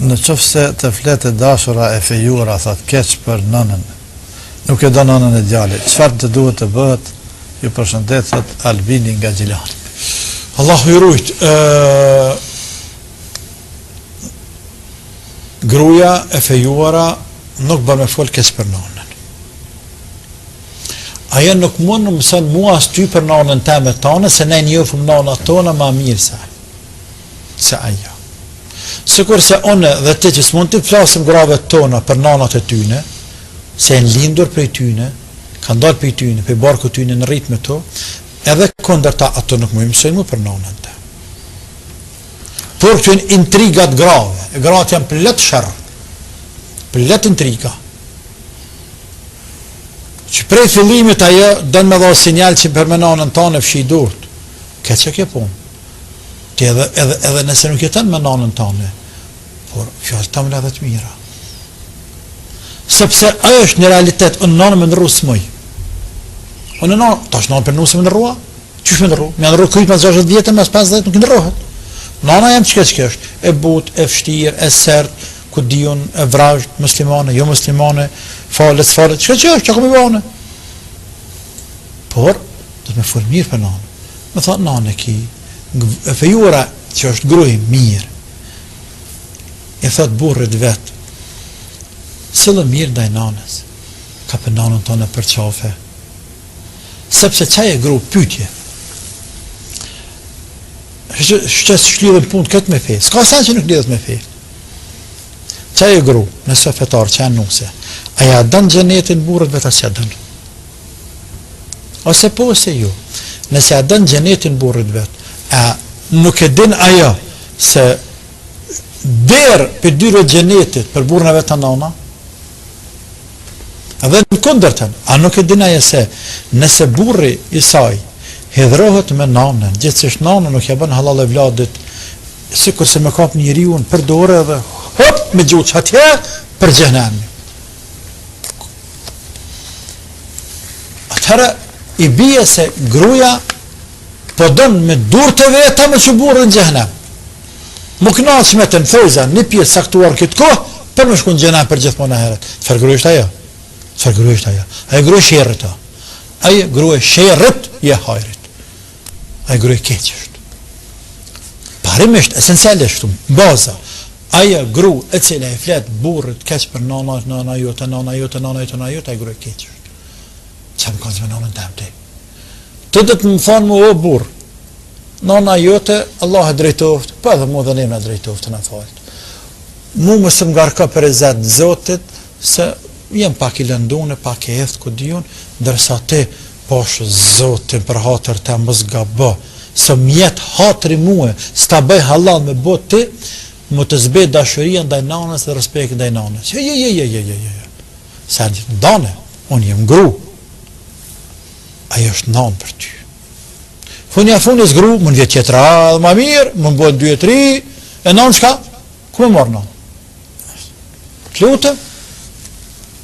Në qoftë se të fletë dashura e fejuara thot keq për nënën, nuk e do nënën e djalit, çfarë të duhet të bëhet? Ju përshëndet thot Albini nga Gjilani. Allahu i rujt. Gruaja e fejuara nuk bën me fol keq për nënën. Ajo nuk mund të mëson mua as ty për nënën tëme tonë, se ne njohim nënat tona më mirë se ajo. Sikur se unë dhe ti që s'mund të flasim grave tona për nanat e tyne, se e në lindur për tyne, kanë dalë për tyne, për barku tyne në rrit me to, edhe kondër ta ato nuk më mësojnë mu për nanat të. Por që në intrigat grave, e gratë janë pëllet shërë, pëllet intriga. Që prej fillimit ajo, dënë me dha sinjal që për me nanën ta në fshi durët, ke që ke punë. Edhe nëse nuk jeton me nanën tane, por fjallë tamë edhe të mira. Sepse ajo është një realitet, unë nanë me nërru s'moj. Unë nanë, ta është nanë për nusë me nërrua? Qysh me nërru? Me nërru kryt me 60 vjetën, me 50 nuk nërruhet. Nana jam që është, e but, e fështirë, e sert, ku diun, e vrajt, muslimane, jo muslimane, falet, që është, që kom i bane. Por, do të me full mirë për nanë. Me thotë nanë e ki, e fejuara që është gruaj mirë, i thot burrit vet, sillë mirë ndaj nanës, ka për nanën tonë për qafe, sepse qaj e gru pyetje, shqes shlidhen punë këtë me fe, s'ka sen që nuk lidhet me fe, qaj e gru, nëse fetar që janë nuse, aja dënë gjenetin burrit vet asja dënë, ose po ose ju, nëse a dënë gjenetin burrit vet, nuk e din ajo se derë për dyre gjenetit për burën e vetë të nana, edhe në kundërtën, a nuk e din ajo se nëse burri i saj hedhrohet me nanën, gjithsesi nanën nuk ja bën halal e vladit, sikur se me kap njeriu për dorë edhe hop me gjuç atje për xhenem. Atëherë i bie se gruaja po dënë me dur të veta me që burë në gjehnem. Më knaqë me të në thojza, një pjesë saktuar këtë kohë, për me shku në gjehnem për gjithmonë e heret. Fargruisht ajo. Ajo gruaj sherrit ta. Ajo gruaj sherrit je hajrit. Ajo gruaj keqësht. Parimisht, esencialisht, baza. Ajo gru e cila e flet burrit keq për nana jote, ajo gruaj keqësht. Qa më kanë me nanën tem ti? Të dhe të më thonë mu o burë, nana jote, Allah e drejtoft, pa edhe mu dhe ne me drejtoft në falët. Mu më së më garka për e zetë zotit, se jem pak i lëndune, pak e eftë ku dion, dërsa te poshë zotin për hatër të më zgabë, se mjetë hatëri muë, s'ta bëj halal me bot ti, mu të zbej dashuria ndaj nanës dhe respekt ndaj nanës. Se ndane, unë jem gru, ajo është nanë për ty. Funës gru, më në vjetë tjetra dhe ma mirë, më në bëhet 2-3, e nanë qka? Ku me marë nanë? Të lutëm,